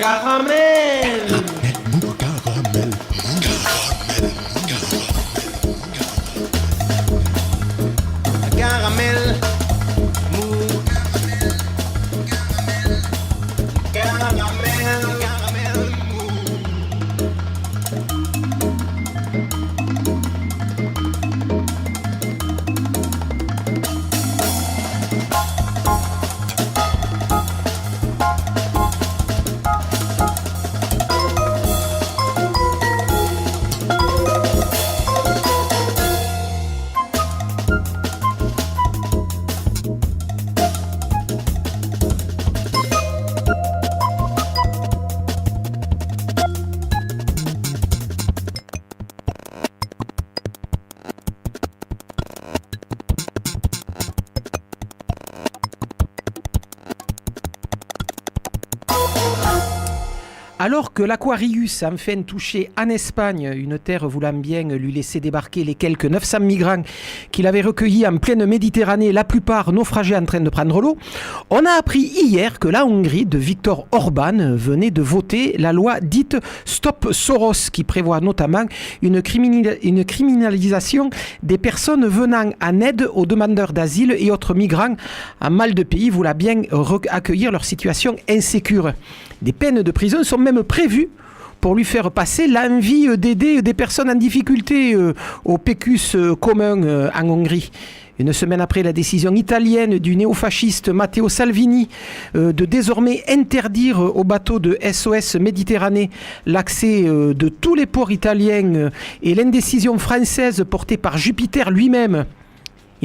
Caramel. Caramel. Alors que l'Aquarius a enfin touché en Espagne, une terre voulant bien lui laisser débarquer les quelques 900 migrants qu'il avait recueillis en pleine Méditerranée, la plupart naufragés en train de prendre l'eau, on a appris hier que la Hongrie de Viktor Orban venait de voter la loi dite Stop Soros, qui prévoit notamment une criminalisation des personnes venant en aide aux demandeurs d'asile et autres migrants en mal de pays voulant bien accueillir leur situation insécure. Des peines de prison sont même prévues pour lui faire passer l'envie d'aider des personnes en difficulté au pécus commun en Hongrie. Une semaine après la décision italienne du néofasciste Matteo Salvini de désormais interdire aux bateaux de SOS Méditerranée l'accès de tous les ports italiens et l'indécision française portée par Jupiter lui-même.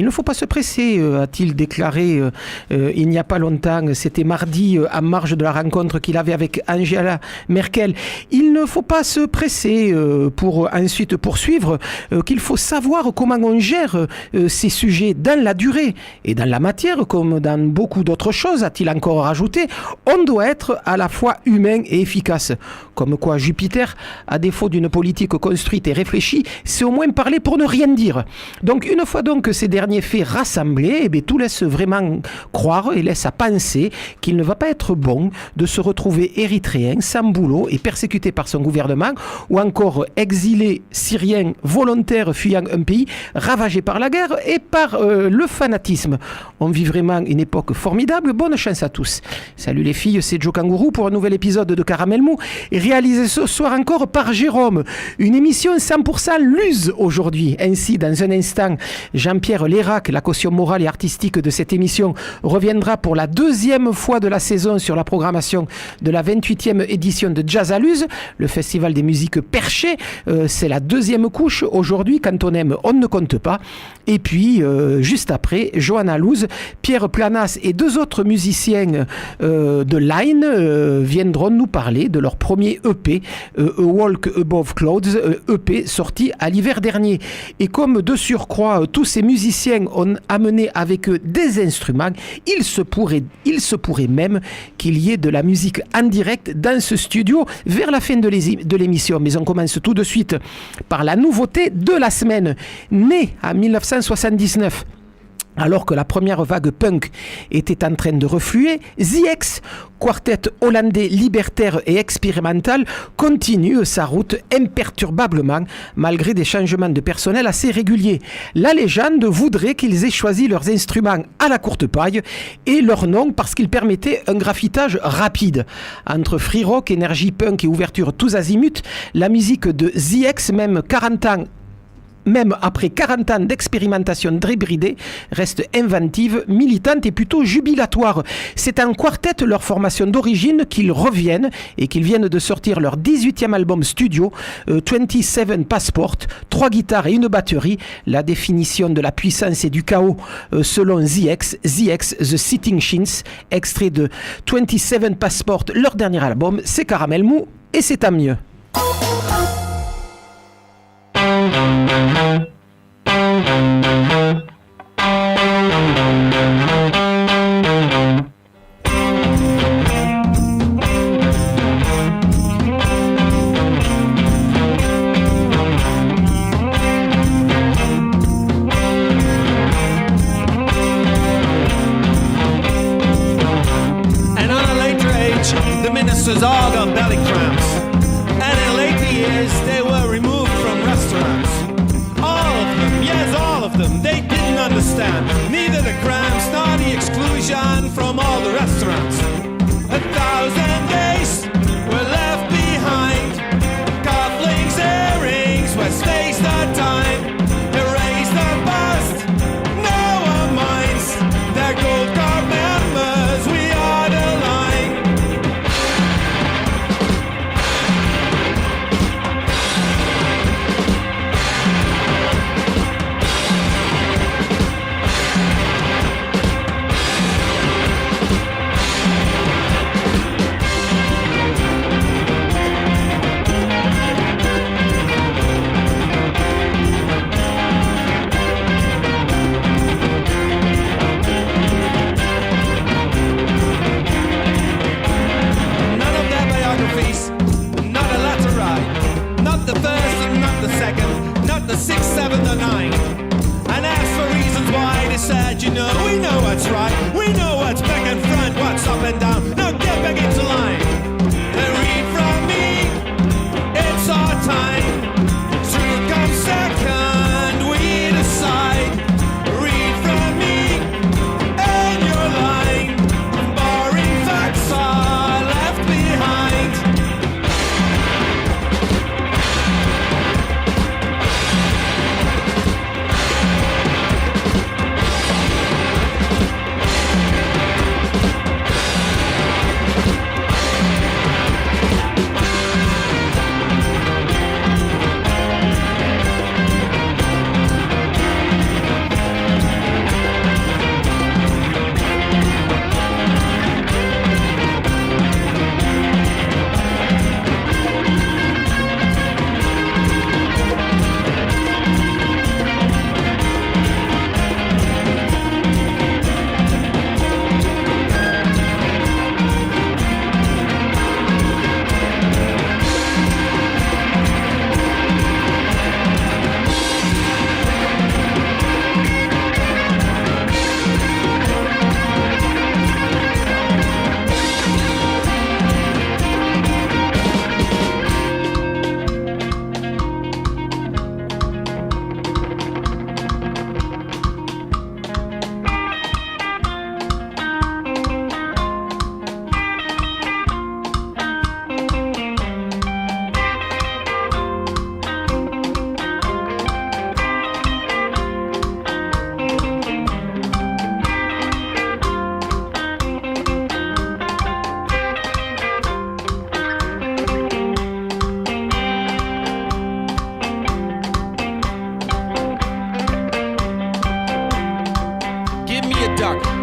Il ne faut pas se presser, a-t-il déclaré il n'y a pas longtemps. C'était mardi, en marge de la rencontre qu'il avait avec Angela Merkel. Il ne faut pas se presser pour ensuite poursuivre qu'il faut savoir comment on gère ces sujets dans la durée et dans la matière, comme dans beaucoup d'autres choses, a-t-il encore rajouté. On doit être à la fois humain et efficace. Comme quoi Jupiter, à défaut d'une politique construite et réfléchie, c'est au moins parler pour ne rien dire. Donc une fois donc ces derniers faits rassemblés, eh bien, tout laisse vraiment croire et laisse à penser qu'il ne va pas être bon de se retrouver érythréen, sans boulot et persécuté par son gouvernement, ou encore exilé syrien volontaire fuyant un pays ravagé par la guerre et par le fanatisme. On vit vraiment une époque formidable. Bonne chance à tous. Salut les filles, c'est Joe Kangourou pour un nouvel épisode de Caramel Mou, réalisé ce soir encore par Jérôme. Une émission 100% luz aujourd'hui. Ainsi, dans un instant, Jean-Pierre Lérac, la caution morale et artistique de cette émission, reviendra pour la deuxième fois de la saison sur la programmation de la 28e édition de Jazz à Luz, le festival des musiques perchées. C'est la deuxième couche aujourd'hui. Quand on aime, on ne compte pas. Et puis, juste après, Johanna Luz, Pierre Planas et deux autres musiciens de Line viendront nous parler de leur premier EP, A Walk Above Clouds, EP sorti à l'hiver dernier. Et comme de surcroît, tous ces musiciens ont amené avec eux des instruments, il se pourrait même qu'il y ait de la musique en direct dans ce studio vers la fin de l'émission. Mais on commence tout de suite par la nouveauté de la semaine. Née en 1979, alors que la première vague punk était en train de refluer, The X, quartet hollandais libertaire et expérimental, continue sa route imperturbablement malgré des changements de personnel assez réguliers. La légende voudrait qu'ils aient choisi leurs instruments à la courte paille et leur nom parce qu'ils permettaient un graffitage rapide. Entre free rock, énergie punk et ouverture tous azimuts, la musique de The X, même après 40 ans d'expérimentation débridée, reste inventive, militante et plutôt jubilatoire. C'est en quartet, leur formation d'origine, qu'ils reviennent et qu'ils viennent de sortir leur 18e album studio, 27 Passport, 3 guitares et une batterie, la définition de la puissance et du chaos selon The X, The Sitting Shins, extrait de 27 Passport, leur dernier album. C'est Caramel Mou et c'est tant mieux. And on a later age, the ministers all gone 6, 7, or 9 and ask for reasons why they said, you know, we know what's right, we know what's back and front, what's up and down. Now get back into line and read from me. It's our time to come second. We decide. Read from me, and you're lying. Boring facts are left behind.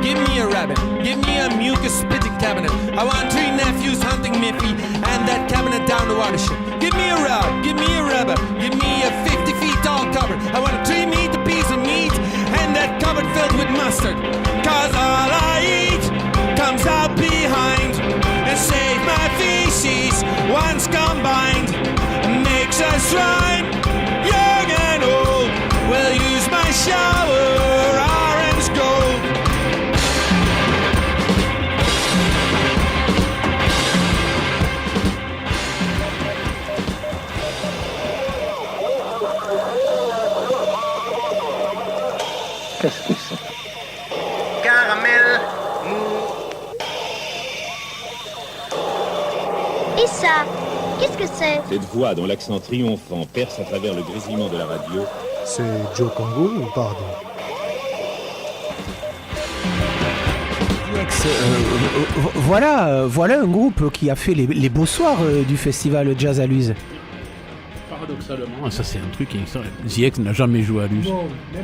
Give me a rabbit, give me a mucus spitting cabinet. I want 3 nephews hunting Miffy and that cabinet down the watershed. Give me a rod, give me a rabbit, give me a 50 feet tall cupboard. I want a 3 meat, a piece of meat, and that cupboard filled with mustard. Cause all I eat comes out behind, and save my feces once combined makes us rhyme. Young and old will use my shower, orange gold. Qu'est-ce que c'est? Caramel Et ça, qu'est-ce que c'est? Cette voix dont l'accent triomphant perce à travers le grésillement de la radio. C'est Joe Congo ou pardon? Voilà un groupe qui a fait les beaux soirs du festival Jazz à Luz. Paradoxalement, ça c'est un truc qui ZX n'a jamais joué à Luz.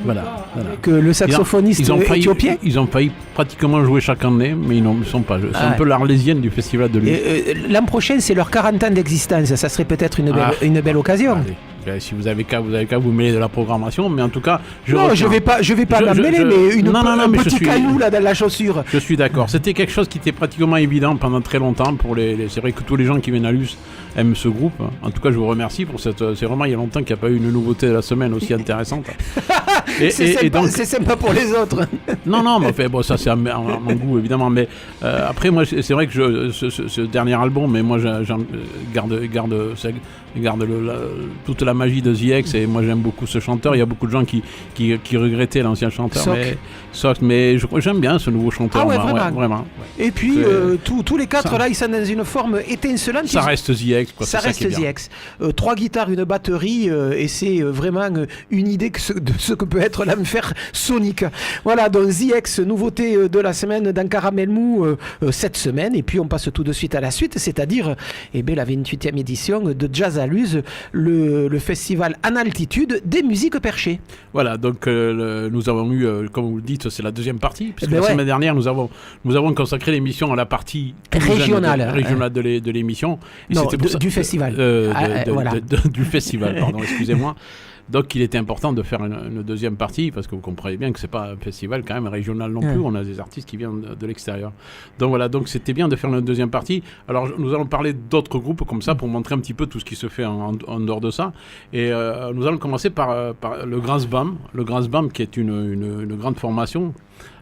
Voilà. Que le saxophoniste éthiopien. Ils ont failli pratiquement jouer chaque année, mais ils ne sont pas. C'est un peu l'Arlésienne du festival de Luz. L'an prochain, c'est leur 40 ans d'existence. Ça serait peut-être une belle occasion. Allez. Si vous avez qu'à vous mêler de la programmation, mais en tout cas, je vais pas m'en mêler, mais un petit caillou là dans la chaussure. Je suis d'accord. C'était quelque chose qui était pratiquement évident pendant très longtemps pour c'est vrai que tous les gens qui viennent à Luz aiment ce groupe. En tout cas, je vous remercie pour cette. C'est vraiment il y a longtemps qu'il n'y a pas eu une nouveauté de la semaine aussi intéressante. C'est sympa pour les autres. Non, mais fait, bon, ça c'est à mon goût évidemment. Mais après, moi, c'est vrai que ce dernier album, mais moi, j'en garde toute la magie de ZX et moi j'aime beaucoup ce chanteur. Il y a beaucoup de gens qui regrettaient l'ancien chanteur, mais j'aime bien ce nouveau chanteur. Ah ouais, vraiment. Ouais. Et puis tous les quatre là, ils sont dans une forme étincelante. Ça reste ZX, quoi. Ça reste ZX. 3 guitares, une batterie, et c'est vraiment une idée de ce que peut être l'enfer sonique. Voilà, donc ZX, nouveauté de la semaine dans Caramel Mou cette semaine, et puis on passe tout de suite à la suite, c'est-à-dire la 28e édition de Jazz à Luz, le festival en altitude des musiques perchées. Voilà, donc nous avons eu, comme vous le dites, c'est la deuxième partie, puisque la semaine dernière, nous avons consacré l'émission à la partie régionale de l'émission. Non, du festival. Du festival, pardon, excusez-moi. Donc il était important de faire une deuxième partie, parce que vous comprenez bien que c'est pas un festival quand même régional non plus, on a des artistes qui viennent de l'extérieur. Donc voilà, donc c'était bien de faire une deuxième partie. Alors nous allons parler d'autres groupes comme ça pour montrer un petit peu tout ce qui se fait en dehors de ça. Et nous allons commencer par le Grasbam. Le Grasbam qui est une grande formation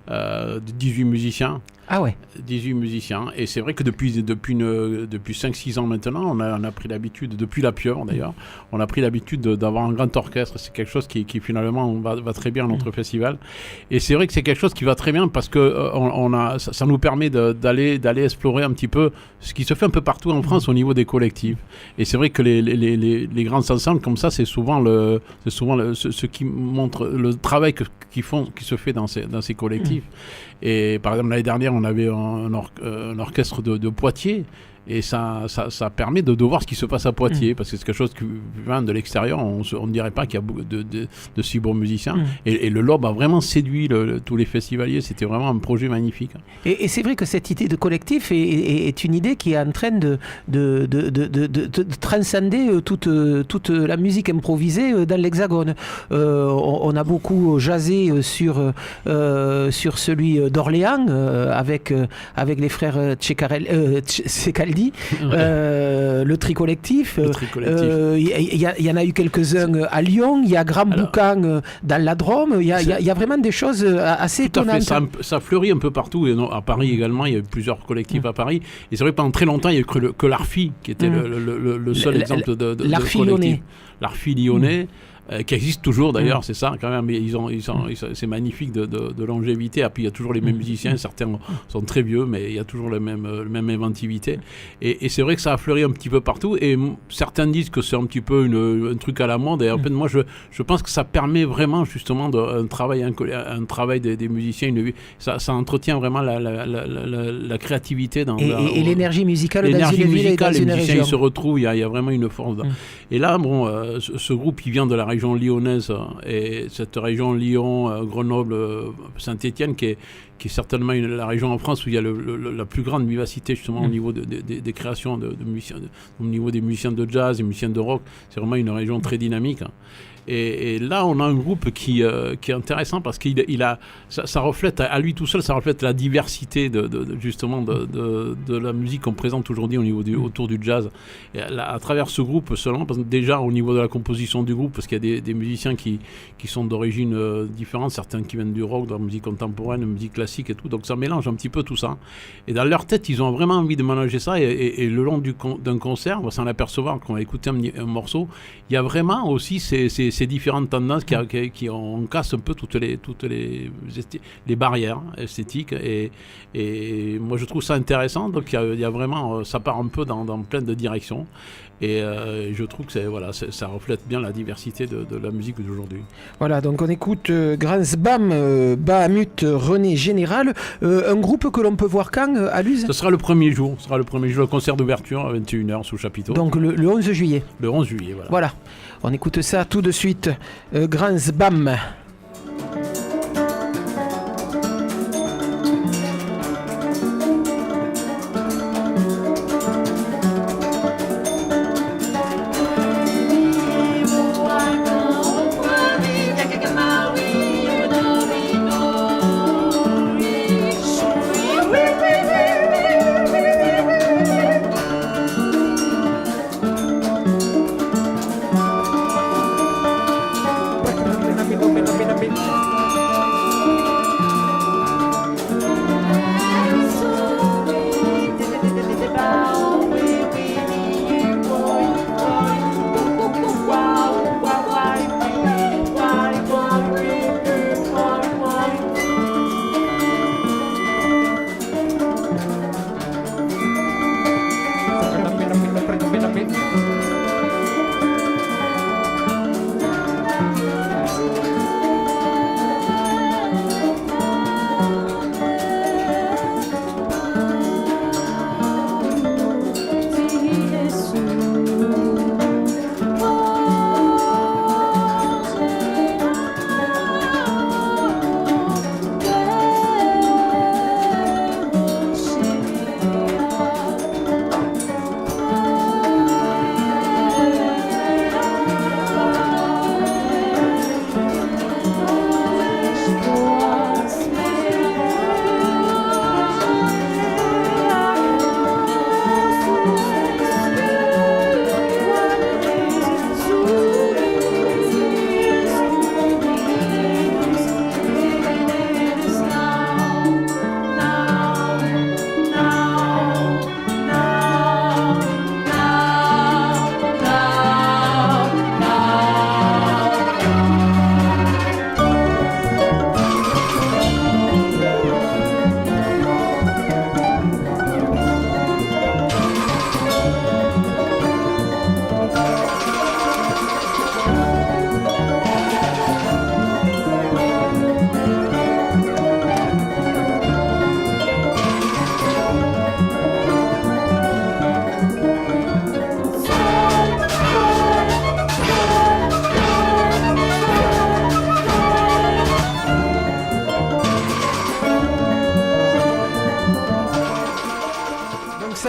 de 18 musiciens. Ah ouais. 18 musiciens. Et c'est vrai que depuis 5-6 ans maintenant, on a pris l'habitude, depuis la Pieuvre d'ailleurs, on a pris l'habitude d'avoir un grand orchestre. C'est quelque chose qui finalement va très bien à notre festival. Et c'est vrai que c'est quelque chose qui va très bien parce que ça nous permet d'aller explorer un petit peu ce qui se fait un peu partout en France au niveau des collectifs. Et c'est vrai que les grands ensembles comme ça, c'est souvent ce qui montre le travail qui se fait dans ces collectifs. Et par exemple l'année dernière on avait un orchestre de Poitiers et ça permet de voir ce qui se passe à Poitiers parce que c'est quelque chose qui vient de l'extérieur, on ne dirait pas qu'il y a beaucoup de si bons musiciens et le LOB a vraiment séduit tous les festivaliers, c'était vraiment un projet magnifique. Et c'est vrai que cette idée de collectif est une idée qui est en train de transcender toute la musique improvisée dans l'Hexagone. On a beaucoup jasé sur celui d'Orléans avec les frères Cecaldi. Le tri collectif. Il y en a eu quelques-uns à Lyon. Il y a Grand Boucan dans la Drôme. Il y a vraiment des choses assez étonnantes. Ça fleurit un peu partout. Et à Paris également, il y a eu plusieurs collectifs à Paris. Et c'est vrai que pendant très longtemps, il y a eu que l'Arfi qui était le seul exemple de l'Arfi collectif. lyonnais. L'Arfi lyonnais. Qui existe toujours d'ailleurs, c'est ça quand même, mais c'est magnifique de longévité. Et puis il y a toujours les mêmes musiciens, certains sont très vieux, mais il y a toujours la même inventivité. Et c'est vrai que ça a fleuri un petit peu partout. Et certains disent que c'est un petit peu un truc à la mode. Et en fait, moi, je pense que ça permet vraiment justement un travail des musiciens. Ça entretient vraiment la créativité et l'énergie musicale dans une ville et dans une région. Les musiciens ils se retrouvent, il y a vraiment une force. Et là, ce groupe, il vient de la région lyonnaise et cette région Lyon, Grenoble, Saint-Étienne qui est certainement la région en France où il y a la plus grande vivacité justement au niveau des créations de musiciens, au niveau des musiciens de jazz, des musiciens de rock. C'est vraiment une région très dynamique. Et là, on a un groupe qui est intéressant parce ça reflète à lui tout seul, ça reflète la diversité justement de la musique qu'on présente aujourd'hui autour du jazz. Et à travers ce groupe seulement, parce que déjà au niveau de la composition du groupe, parce qu'il y a des musiciens qui sont d'origine différente, certains qui viennent du rock, de la musique contemporaine, de la musique classique et tout, donc ça mélange un petit peu tout ça. Et dans leur tête, ils ont vraiment envie de mélanger ça. Et le long d'un concert, on va s'en apercevoir quand on va écouter un morceau, il y a vraiment aussi ces différentes tendances qui on casse un peu toutes les barrières esthétiques et moi je trouve ça intéressant. Donc il y a vraiment, ça part un peu dans plein de directions et je trouve que ça reflète bien la diversité de la musique d'aujourd'hui. Voilà, donc on écoute Grasbam, Bahamut, René Général, un groupe que l'on peut voir quand à Luz? Ce sera le premier jour, le concert d'ouverture à 21h sous chapiteau. Donc le 11 juillet. Le 11 juillet, voilà. On écoute ça tout de suite. Grasbam.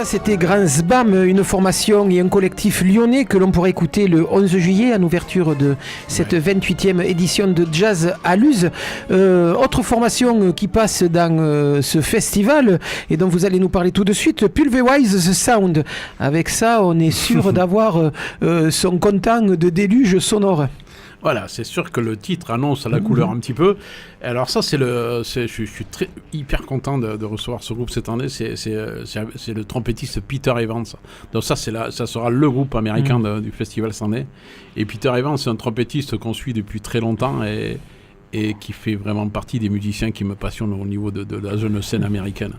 Ça, c'était Grand Sbam, une formation et un collectif lyonnais que l'on pourrait écouter le 11 juillet en ouverture de cette 28e édition de Jazz à Luz. Autre formation qui passe dans ce festival et dont vous allez nous parler tout de suite, Pulverize the Sound. Avec ça, on est sûr d'avoir son content de déluge sonore. Voilà, c'est sûr que le titre annonce la couleur un petit peu. Alors ça, je suis hyper content de recevoir ce groupe cette année. C'est le trompettiste Peter Evans. Donc ça sera le groupe américain du festival cette année. Et Peter Evans, c'est un trompettiste qu'on suit depuis très longtemps et qui fait vraiment partie des musiciens qui me passionnent au niveau de la jeune scène américaine.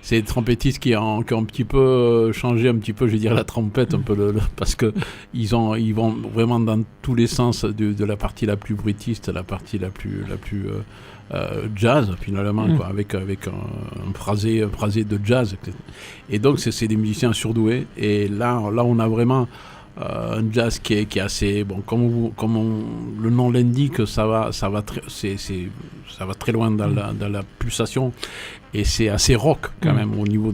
C'est des trompettistes qui ont un petit peu changé un petit peu, je vais dire, la trompette, un peu parce que ils vont vraiment dans tous les sens de la partie la plus bruitiste, la partie la plus jazz finalement, quoi, avec un phrasé de jazz. Et donc c'est des musiciens surdoués. Et là on a vraiment un jazz qui est assez bon, comme le nom l'indique, ça va très loin dans la pulsation, et c'est assez rock quand même au niveau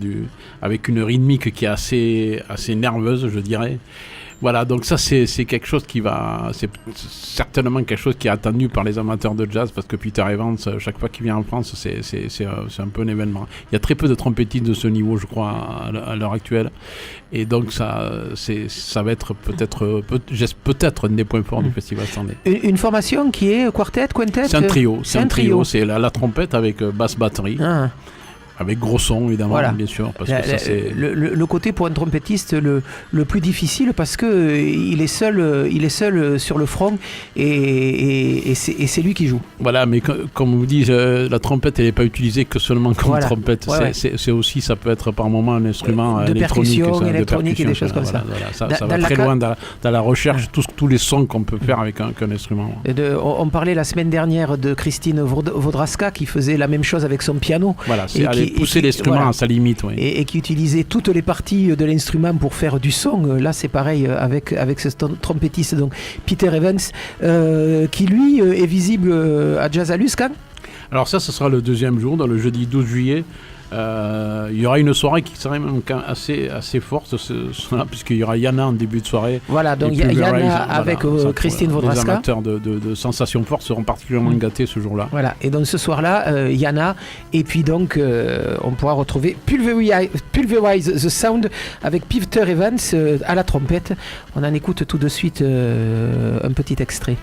avec une rythmique qui est assez nerveuse, je dirais. Voilà, donc ça c'est quelque chose c'est certainement quelque chose qui est attendu par les amateurs de jazz, parce que Peter Evans, chaque fois qu'il vient en France, c'est un peu un événement. Il y a très peu de trompettistes de ce niveau, je crois, à l'heure actuelle, et donc ça va être peut-être un des points forts du festival cette année. Une formation qui est quartet, quintet? C'est un trio, c'est la trompette avec basse batterie. Ah. Avec gros son, évidemment, voilà. Bien sûr. Parce que ça, c'est... Le côté pour un trompettiste le plus difficile, parce que il est seul sur le front, et c'est lui qui joue. Voilà, mais comme vous dites, la trompette, elle n'est pas utilisée que seulement comme trompette. C'est aussi, ça peut être par moment un instrument de électronique et des choses comme ça. Ça va très loin dans la recherche, tous les sons qu'on peut faire avec un instrument. On parlait la semaine dernière de Christine Vodraska qui faisait la même chose avec son piano. Voilà, pousser l'instrument à sa limite, oui. Et qui utilisait toutes les parties de l'instrument pour faire du son. Là, c'est pareil avec ce trompettiste, donc Peter Evans, qui lui est visible à Jazz à Luz, quand? Alors ça, ce sera le deuxième jour, dans le jeudi 12 juillet. Il y aura une soirée qui sera même assez forte, puisqu'il y aura Yana en début de soirée. Voilà, donc Yana avec Christine Vodraska. Les amateurs de sensations fortes seront particulièrement gâtés ce jour-là. Voilà, et donc ce soir-là, Yana, et puis donc on pourra retrouver Pulverize the Sound avec Peter Evans à la trompette. On en écoute tout de suite un petit extrait.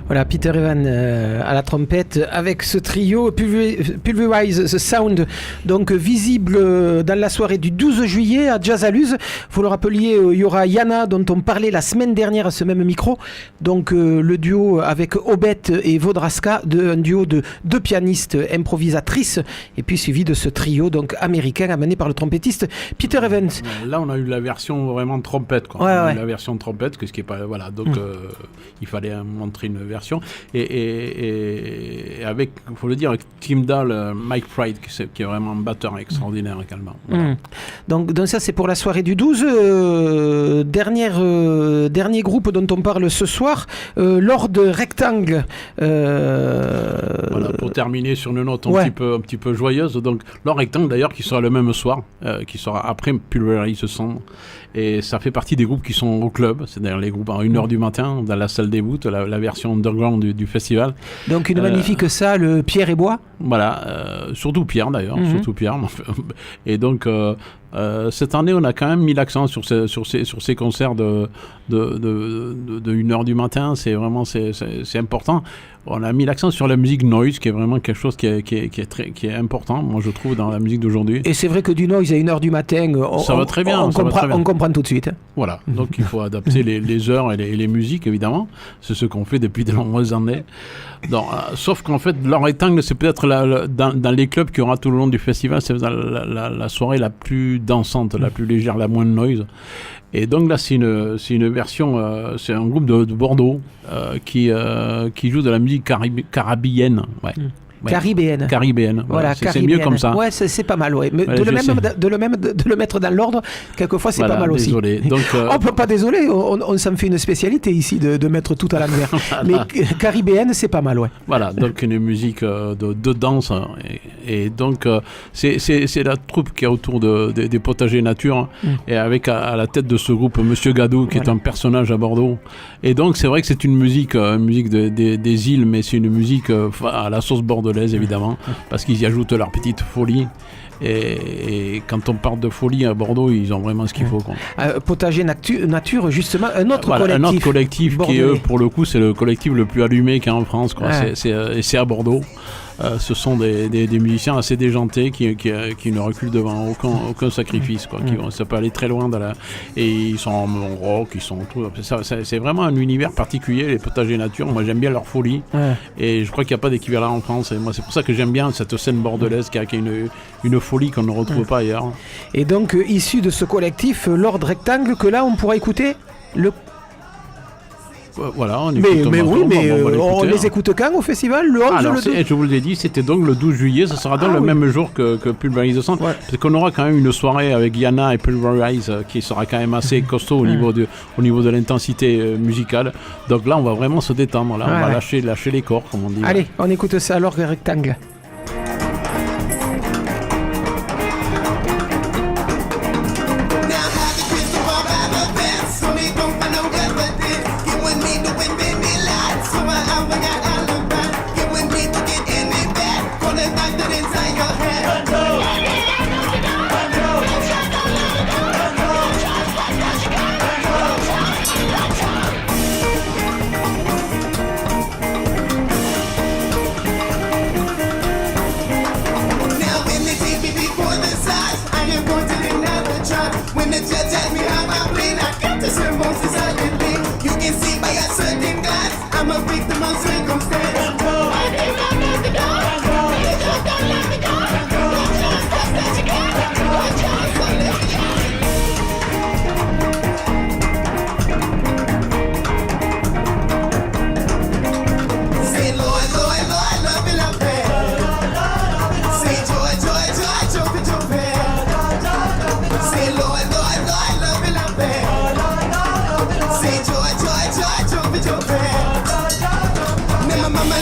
Voilà, Peter Evans à la trompette avec ce trio Pulverize the Sound, donc visible dans la soirée du 12 juillet à Jazz à Luz. Vous le rappeliez, il y aura Yana dont on parlait la semaine dernière à ce même micro, donc le duo avec Obet et Vodraska, un duo de deux pianistes improvisatrices, et puis suivi de ce trio donc américain amené par le trompettiste Peter Evans. Là on a eu la version vraiment trompette, quoi. Ouais. La version trompette, ce qui est pas, voilà, donc il fallait montrer une version et avec, il faut le dire, avec Tim Dahl, Mike Pride qui est vraiment un batteur extraordinaire également. Voilà. Donc ça c'est pour la soirée du 12. Dernier groupe dont on parle ce soir, Lord Rectangle. Voilà, pour terminer sur une note un petit peu joyeuse, donc Lord Rectangle d'ailleurs qui sera le même soir, qui sera après Pulverize the Sound. Et ça fait partie des groupes qui sont au club, c'est-à-dire les groupes à 1h du matin dans la salle des voûtes, la version underground du festival. Donc une magnifique salle, pierre et bois. Voilà, surtout Pierre d'ailleurs, surtout Pierre. Et donc cette année, on a quand même mis l'accent sur ces concerts de 1h du matin. C'est vraiment c'est important. On a mis l'accent sur la musique noise, qui est vraiment quelque chose qui est important, moi je trouve, dans la musique d'aujourd'hui. Et c'est vrai que du noise à 1h du matin, ça va très bien. On comprend tout de suite. Voilà, donc il faut adapter les heures et les musiques, évidemment. C'est ce qu'on fait depuis de nombreuses années. Donc, sauf qu'en fait, Lord Rectangle, c'est peut-être dans les clubs qu'il y aura tout le long du festival, c'est la soirée la plus dansante, la plus légère, la moins de noise. Et donc là, c'est une version, c'est un groupe de Bordeaux qui joue de la musique caribéenne. Ouais. Ouais. Caribéenne. Voilà, c'est mieux comme ça. Ouais, c'est pas mal, ouais. Mais de le mettre dans l'ordre, quelquefois c'est pas mal aussi. Désolé. Donc, on peut pas, désolé, on s'en fait une spécialité ici de mettre tout à l'envers. Mais caribéenne, c'est pas mal, ouais. Voilà, donc une musique de danse. Et donc, c'est la troupe qui est autour des potagers nature. Et avec à la tête de ce groupe, Monsieur Gadou, qui est un personnage à Bordeaux. Et donc, c'est vrai que c'est une musique des îles, mais c'est une musique à la sauce bordelaise, évidemment, parce qu'ils y ajoutent leur petite folie. Et quand on parle de folie à Bordeaux, ils ont vraiment ce qu'il faut, quoi. Potager nature, justement, un autre collectif qui, eux, pour le coup, c'est le collectif le plus allumé qu'il y a en France, quoi. Et c'est à Bordeaux. Ce sont des musiciens assez déjantés qui ne reculent devant aucun sacrifice, quoi. Ça peut aller très loin et ils sont en rock, ils sont tout. C'est vraiment un univers particulier, les potagers nature. Moi j'aime bien leur folie et je crois qu'il n'y a pas d'équivalent en France. Et moi c'est pour ça que j'aime bien cette scène bordelaise qui a une folie qu'on ne retrouve pas ailleurs. Et donc issu de ce collectif Lord Rectangle, que là on pourra écouter voilà, on écoute on les écoute quand au festival, le 11 Alors, le 12 je vous l'ai dit, c'était donc le 12 juillet, ça sera donc le même jour que Pulverize the Sound, parce qu'on aura quand même une soirée avec Yana et Pulverize qui sera quand même assez costaud au niveau de l'intensité musicale. Donc là, on va vraiment se détendre, là, on va lâcher les corps, comme on dit. Allez, on écoute ça alors, Rectangle. Mama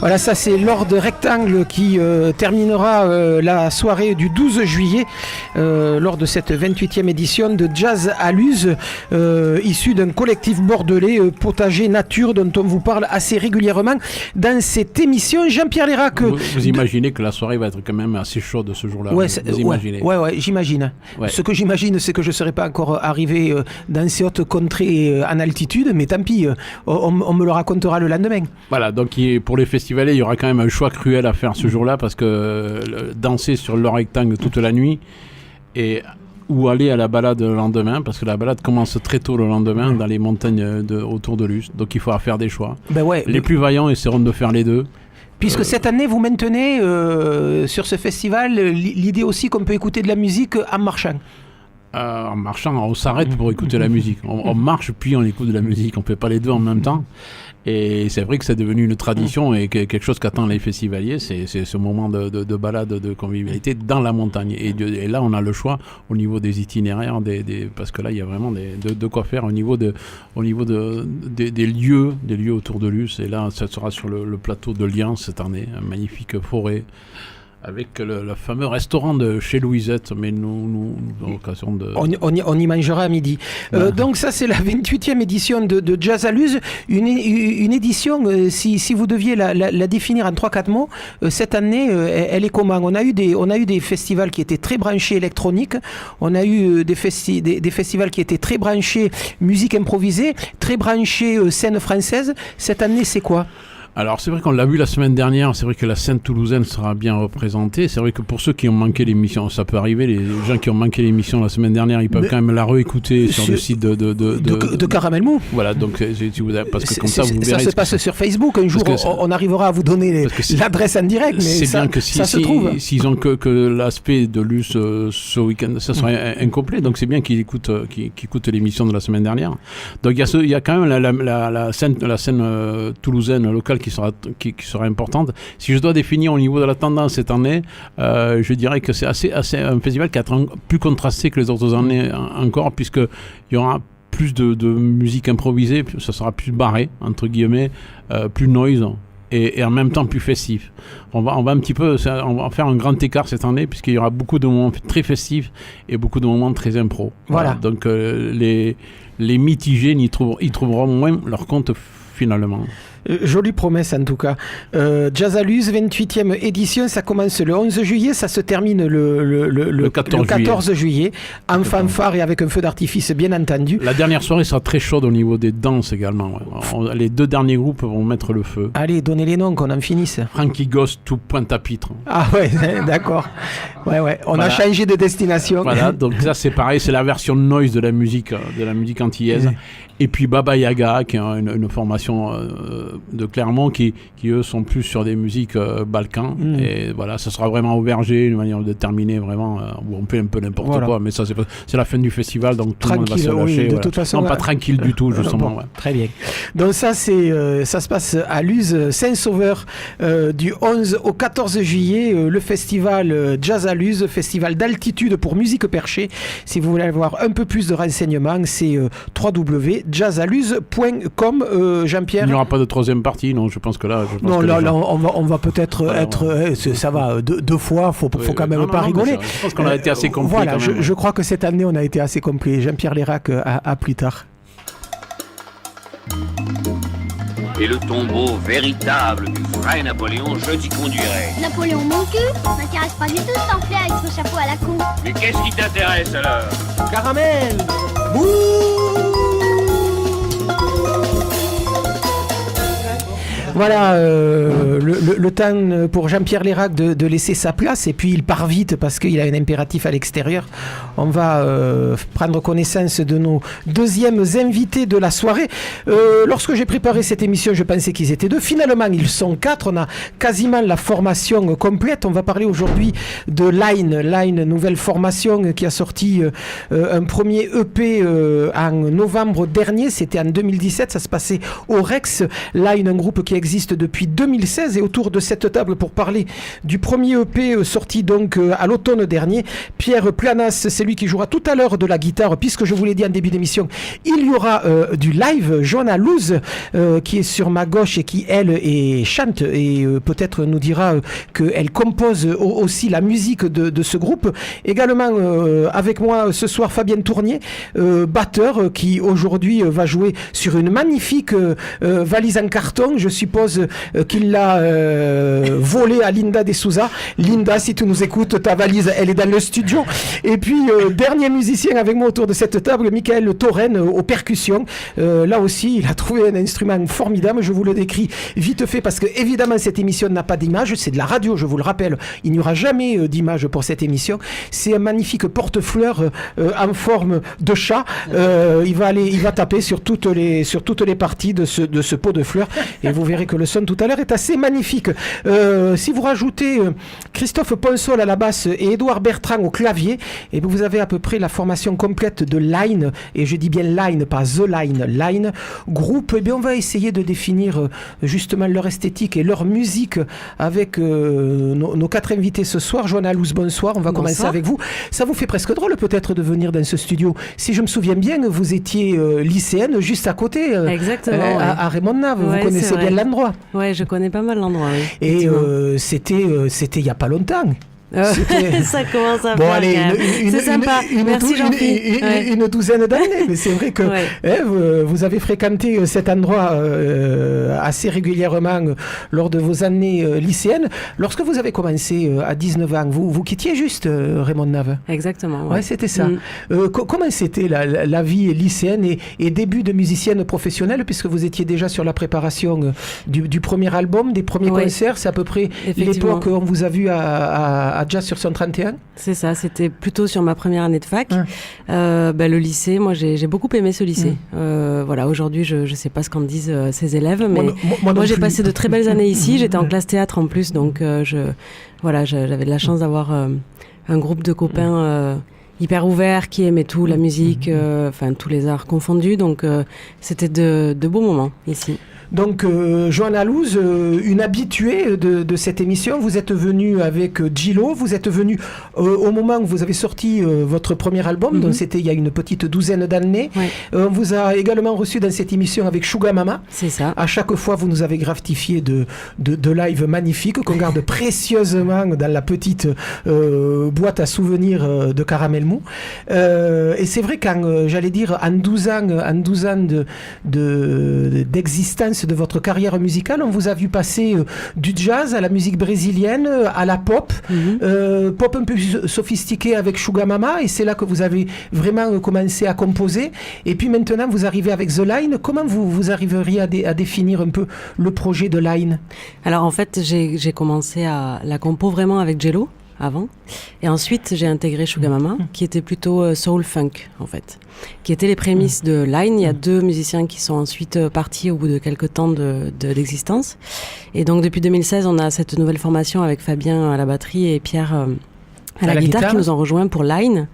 Voilà, ça c'est Lord Rectangle qui terminera la soirée du 12 juillet lors de cette 28e édition de Jazz à Luz, issu d'un collectif bordelais, Potager Nature, dont on vous parle assez régulièrement dans cette émission. Jean-Pierre Lérac. Vous imaginez que la soirée va être quand même assez chaude ce jour-là. Ouais, vous imaginez. Ouais, j'imagine. Ouais. Ce que j'imagine, c'est que je ne serais pas encore arrivé dans ces hautes contrées en altitude, mais tant pis, on me le racontera le lendemain. Voilà, donc pour les festivaliers, il y aura quand même un choix cruel à faire ce jour-là, parce que danser sur le rectangle toute la nuit ou aller à la balade le lendemain, parce que la balade commence très tôt le lendemain dans les montagnes autour de Luz, donc il faudra faire des choix. Les plus vaillants essaieront de faire les deux. Puisque cette année, vous maintenez sur ce festival l'idée aussi qu'on peut écouter de la musique en marchant. En marchant, on s'arrête pour écouter la musique. On marche puis on écoute de la musique. On ne fait pas les deux en même temps. Et c'est vrai que c'est devenu une tradition et quelque chose qu'attendent les festivaliers. C'est ce moment de balade, de convivialité dans la montagne. Et là, on a le choix au niveau des itinéraires, parce que là, il y a vraiment de quoi faire au niveau des lieux autour de Luz. Et là, ça sera sur le plateau de Lian cette année, une magnifique forêt, avec le fameux restaurant de chez Louisette, mais nous avons l'occasion de... On y mangera à midi. Voilà. Donc ça, c'est la 28e édition de Jazz à Luz. Une édition, si vous deviez la définir en 3-4 mots, cette année, elle est comment ? On a eu des festivals qui étaient très branchés électronique, on a eu des festivals qui étaient très branchés musique improvisée, très branchés scène française. Cette année, c'est quoi ? Alors c'est vrai qu'on l'a vu la semaine dernière, c'est vrai que la scène toulousaine sera bien représentée, c'est vrai que pour ceux qui ont manqué l'émission, ça peut arriver, les gens qui ont manqué l'émission la semaine dernière, ils peuvent quand même la réécouter sur le site de Caramel Mou. Voilà, donc parce que comme ça vous verrez... Ça se passe sur Facebook, un jour on arrivera à vous donner l'adresse en direct, mais c'est bien que ça se trouve. S'ils ont que l'aspect de Luz ce week-end, ça sera incomplet, donc c'est bien qu'ils écoutent l'émission de la semaine dernière. Donc il y a quand même la scène toulousaine locale qui sera importante. Si je dois définir au niveau de la tendance cette année, je dirais que c'est assez un festival qui est plus contrasté que les autres années encore, puisqu'il y aura plus de musique improvisée, ça sera plus barré, entre guillemets, plus noise, et en même temps plus festif. On va faire un grand écart cette année, puisqu'il y aura beaucoup de moments très festifs et beaucoup de moments très impro. Voilà. Donc les mitigés y trouveront moins leur compte finalement. Jolie promesse en tout cas. Jazz à Luz, 28e édition, ça commence le 11 juillet, ça se termine le 14 juillet, en fanfare et avec un feu d'artifice bien entendu. La dernière soirée sera très chaude au niveau des danses également. Ouais. Les deux derniers groupes vont mettre le feu. Allez, donnez les noms qu'on en finisse. Frankie Ghost, tout Pointe-à-Pitre. Ah ouais, d'accord. Ouais. On a changé de destination. Voilà, donc ça c'est pareil, c'est la version noise de la musique antillaise. Et puis Baba Yaga, qui est une formation de Clermont, qui eux sont plus sur des musiques balkans. Et voilà, ça sera vraiment au Verger, une manière de terminer vraiment, où on fait un peu n'importe quoi, mais ça c'est la fin du festival, donc tout le monde va se lâcher. De toute façon, non, pas tranquille du tout, justement. Bon, très bien. Donc ça se passe à Luz, Saint-Sauveur, du 11 au 14 juillet, le festival Jazz à Luz, festival d'altitude pour musique perchée. Si vous voulez avoir un peu plus de renseignements, c'est www.jazzaluz.com. Jean-Pierre. Il n'y aura pas de troisième partie, non, je pense que là... on va peut-être ça va, deux fois, faut quand même pas rigoler. Je pense qu'on a été assez complet. Voilà, je crois que cette année, on a été assez complet. Jean-Pierre Lérac, à plus tard. Et le tombeau véritable du vrai Napoléon, je t'y conduirai. Napoléon mon cul m'intéresse pas du tout ce pamphlet avec son chapeau à la con. Mais qu'est-ce qui t'intéresse alors? Caramel. Voilà, le temps pour Jean-Pierre Lérac de laisser sa place, et puis il part vite parce qu'il a un impératif à l'extérieur. On va prendre connaissance de nos deuxièmes invités de la soirée. Lorsque j'ai préparé cette émission, je pensais qu'ils étaient deux. Finalement, ils sont quatre. On a quasiment la formation complète. On va parler aujourd'hui de Line, nouvelle formation qui a sorti un premier EP en novembre dernier. C'était en 2017. Ça se passait au Rex. Line, un groupe qui existe depuis 2016 et autour de cette table pour parler du premier EP sorti donc à l'automne dernier, Pierre Planas, c'est lui qui jouera tout à l'heure de la guitare, puisque je vous l'ai dit en début d'émission, il y aura du live. Joanna Louz qui est sur ma gauche et qui elle chante et peut-être nous dira qu'elle compose aussi la musique de ce groupe. Également avec moi ce soir Fabien Tournier, batteur qui aujourd'hui va jouer sur une magnifique valise en carton. Je suppose qu'il l'a volée à Linda De Souza. Linda, si tu nous écoutes, ta valise elle est dans le studio. Et puis dernier musicien avec moi autour de cette table, Michael Torren aux percussions. Là aussi il a trouvé un instrument formidable. Je vous le décris vite fait parce que évidemment cette émission n'a pas d'image, c'est de la radio, je vous le rappelle, il n'y aura jamais d'image pour cette émission. C'est un magnifique porte-fleurs en forme de chat. Il va taper sur toutes les parties de ce pot de fleurs et vous verrez que le son tout à l'heure est assez magnifique. Si vous rajoutez Christophe Ponsol à la basse et Édouard Bertrand au clavier, et vous avez à peu près la formation complète de Line, et je dis bien Line, pas The Line groupe. Et bien on va essayer de définir justement leur esthétique et leur musique avec nos quatre invités ce soir. Joanna Louz, bonsoir, on va commencer avec vous. Ça vous fait presque drôle peut-être de venir dans ce studio. Si je me souviens bien, vous étiez lycéenne juste à côté. Exactement, à Raymond-Nave, vous connaissez bien l'endroit. Oui, je connais pas mal l'endroit. Oui, et c'était il n'y a pas longtemps. Ça commence à bon, faire. Allez, c'est sympa. Merci Jean-Philippe. Une douzaine d'années, mais c'est vrai que vous avez fréquenté cet endroit assez régulièrement lors de vos années lycéennes. Lorsque vous avez commencé à 19 ans, vous quittiez juste Raymond-Nave. Exactement. Ouais, c'était ça. Comment c'était la vie lycéenne et début de musicienne professionnelle, puisque vous étiez déjà sur la préparation du premier album, des premiers concerts. C'est à peu près l'époque où on vous a vu à Jazz sur 131. C'est ça, c'était plutôt sur ma première année de fac. Le lycée, moi j'ai beaucoup aimé ce lycée. Voilà, aujourd'hui je sais pas ce qu'en disent ces élèves, mais moi j'ai passé de très belles années ici. J'étais en classe théâtre en plus, donc j'avais de la chance d'avoir un groupe de copains hyper ouverts qui aimaient tout, la musique, tous les arts confondus. Donc c'était de beaux moments ici. Donc, Joanna Louz, une habituée de cette émission, vous êtes venue avec Gillo, vous êtes venue au moment où vous avez sorti votre premier album, donc c'était il y a une petite douzaine d'années. On vous a également reçu dans cette émission avec Sugar Mama. C'est ça. À chaque fois, vous nous avez gratifié de live magnifiques qu'on garde précieusement dans la petite boîte à souvenirs de Caramel Mou. Et c'est vrai qu'en 12 ans d'existence de votre carrière musicale, on vous a vu passer du jazz à la musique brésilienne, à la pop, pop un peu sophistiquée avec Sugar Mama, et c'est là que vous avez vraiment commencé à composer. Et puis maintenant, vous arrivez avec The Line. Comment vous arriveriez à définir un peu le projet de Line? Alors en fait, j'ai commencé à la compo vraiment avec Jello avant, et ensuite j'ai intégré Sugar Mama qui était plutôt soul funk en fait, qui étaient les prémices de Line. Il y a deux musiciens qui sont ensuite partis au bout de quelques temps d'existence, et donc depuis 2016 on a cette nouvelle formation avec Fabien à la batterie et Pierre à la guitare qui nous ont rejoints pour Line.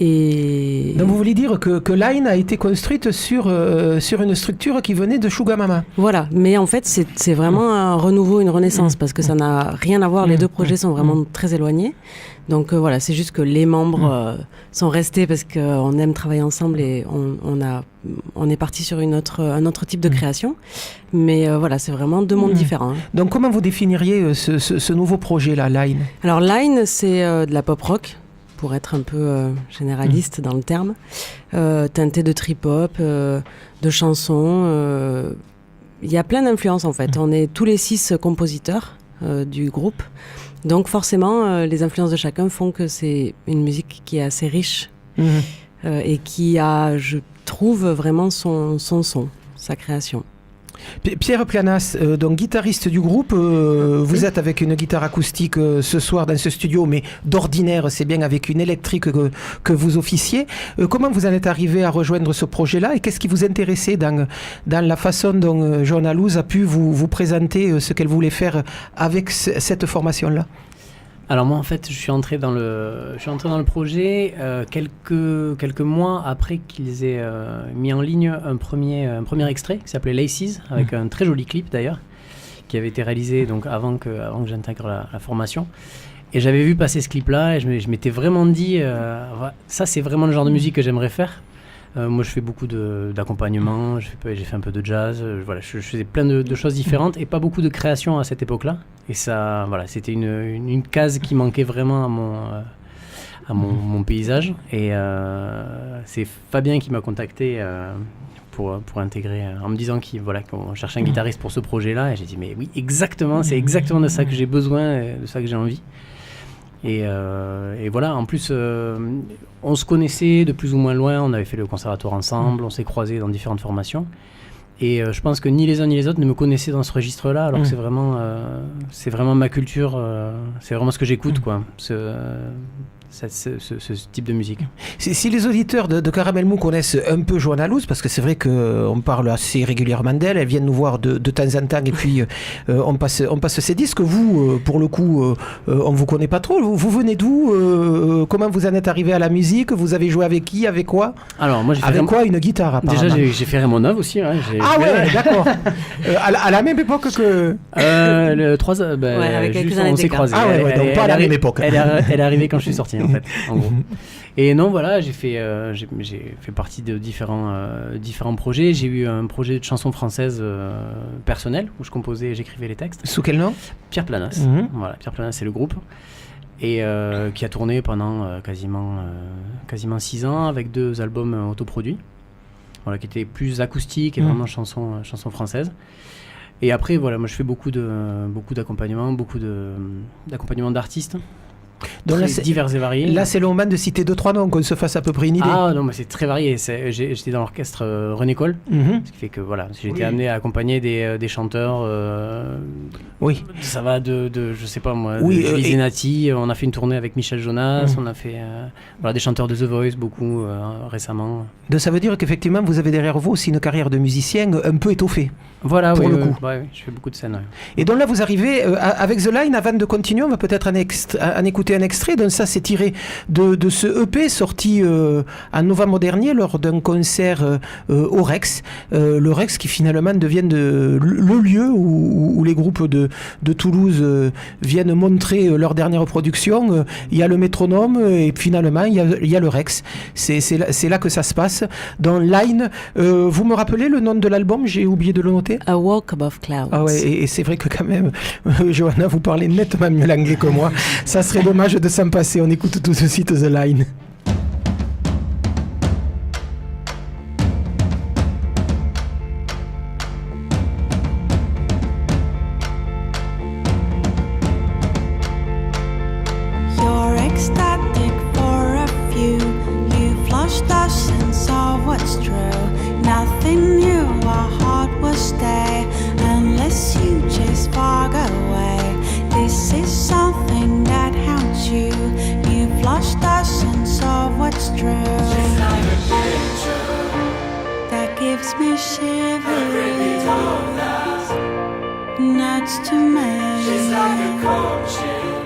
Et donc vous voulez dire que Line a été construite sur une structure qui venait de Sugar Mama. Voilà, mais en fait c'est vraiment un renouveau, une renaissance, parce que ça n'a rien à voir, les deux projets sont vraiment très éloignés. Donc voilà, c'est juste que les membres sont restés parce qu'on aime travailler ensemble et on est parti sur un autre type de création. Mais voilà, c'est vraiment deux mondes différents. Donc comment vous définiriez ce nouveau projet-là, Line? Alors Line, c'est de la pop rock, pour être un peu généraliste dans le terme, teinté de trip-hop, de chansons. Il y a plein d'influences en fait. On est tous les 6 compositeurs du groupe. Donc forcément, les influences de chacun font que c'est une musique qui est assez riche et qui a, je trouve, vraiment son son, sa création. Pierre Planas, donc guitariste du groupe, vous êtes avec une guitare acoustique ce soir dans ce studio, mais d'ordinaire c'est bien avec une électrique que vous officiez. Comment vous en êtes arrivé à rejoindre ce projet-là, et qu'est-ce qui vous intéressait dans la façon dont Joanna Louz a pu vous présenter ce qu'elle voulait faire avec cette formation-là? Alors moi en fait je suis entré dans le projet quelques mois après qu'ils aient mis en ligne un premier extrait qui s'appelait Laces, avec un très joli clip d'ailleurs, qui avait été réalisé donc avant que j'intègre la formation. Et j'avais vu passer ce clip-là et je m'étais vraiment dit, ça c'est vraiment le genre de musique que j'aimerais faire. Moi je fais beaucoup d'accompagnement, j'ai fait un peu de jazz, je faisais plein de choses différentes et pas beaucoup de création à cette époque-là. Et ça, voilà, c'était une case qui manquait vraiment à mon paysage. Et c'est Fabien qui m'a contacté pour intégrer, en me disant qu'on cherchait un guitariste pour ce projet-là. Et j'ai dit mais oui, exactement, c'est exactement de ça que j'ai besoin, de ça que j'ai envie. Et voilà, en plus, on se connaissait de plus ou moins loin, on avait fait le conservatoire ensemble, on s'est croisés dans différentes formations. Et je pense que ni les uns ni les autres ne me connaissaient dans ce registre-là, alors que c'est vraiment ma culture, c'est vraiment ce que j'écoute, quoi. Ce type de musique. Si les auditeurs de Caramel Mou connaissent un peu Johanna Luz, parce que c'est vrai qu'on parle assez régulièrement d'elle, elle vient nous voir de temps en temps et puis on passe ses disques. Vous, pour le coup, on ne vous connaît pas trop. Vous venez d'où? Comment vous en êtes arrivé à la musique? Vous avez joué avec qui? Avec quoi? Alors, moi, Une guitare, apparemment. Déjà, j'ai fait Raymond aussi. Hein, d'accord. À la même époque que... avec quelques années on s'est croisés. Donc pas à la même époque. Elle est arrivée quand je suis sorti. En fait, en gros. Et non, voilà, j'ai fait partie de différents projets. J'ai eu un projet de chanson française personnelle où je composais et j'écrivais les textes. Sous quel nom? Pierre Planas. Voilà, Pierre Planas, c'est le groupe. Et qui a tourné pendant quasiment 6 ans avec 2 albums autoproduits. Voilà, qui étaient plus acoustiques et vraiment chansons françaises. Et après, voilà, moi je fais beaucoup d'accompagnement, d'accompagnement d'artistes. Donc divers et variés. Là, c'est le moment de citer 2-3 noms, qu'on se fasse à peu près une idée. Ah non, mais c'est très varié. J'étais dans l'orchestre René Coll, ce qui fait que voilà, j'ai été amené à accompagner des chanteurs. Oui. Ça va de je sais pas moi, Julie Zenati. On a fait une tournée avec Michel Jonas. On a fait des chanteurs de The Voice beaucoup récemment. Donc ça veut dire qu'effectivement, vous avez derrière vous aussi une carrière de musicien un peu étoffée. Voilà, pour le coup. Ouais, je fais beaucoup de scènes. Ouais. Et donc là, vous arrivez avec The Line. Avant de continuer, on va peut-être en écouter un extrait. Donc ça, c'est tiré de ce EP sorti en novembre dernier lors d'un concert au Rex. Le Rex qui finalement devient le lieu où les groupes de Toulouse viennent montrer leur dernière production. Il y a le Métronome et finalement il y a le Rex. C'est là que ça se passe. Dans Line, vous me rappelez le nom de l'album? J'ai oublié de le noter. A Walk Above Clouds. Ah ouais, et c'est vrai que quand même, Johanna, vous parlez nettement mieux l'anglais que moi. Ça serait dommage de s'en passer. On écoute tout de suite The Line. You're ecstatic for a few. You flushed the sense of what's true. Nothing new, our heart will stay unless you just fog away. This is something that haunts you. You flushed the sense of what's true. She's like a picture that gives me shivers, nuts to me. She's like a cold chill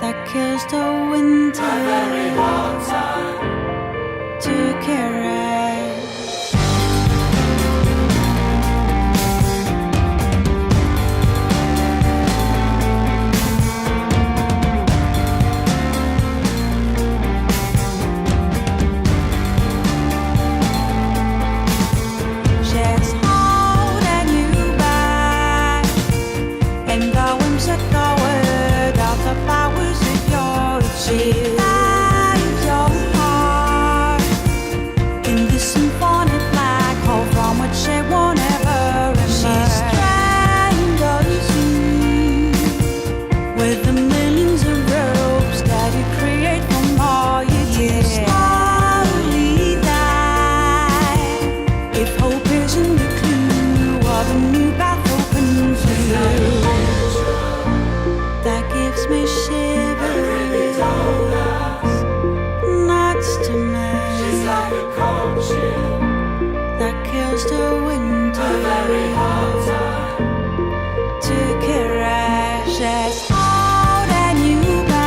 that kills the winter. A very hard time to carry. Just hold and you back.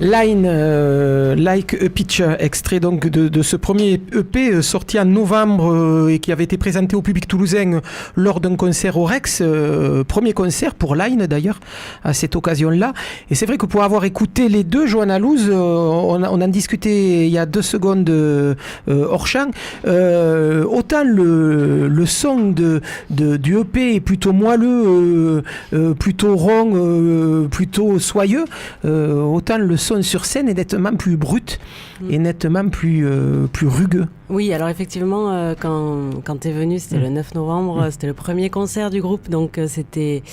Line, Like a Picture, extrait donc de ce premier EP sorti en novembre et qui avait été présenté au public toulousain lors d'un concert au Rex, premier concert pour Line d'ailleurs à cette occasion-là. Et c'est vrai que pour avoir écouté les deux, Johanna Luz, on en discutait il y a 2 secondes hors champ, autant le son du EP est plutôt moelleux, plutôt rond, plutôt soyeux, autant le son sur scène est nettement plus brut et nettement plus rugueux. Oui, alors effectivement, quand tu es venu, c'était le 9 novembre, c'était le premier concert du groupe, donc c'était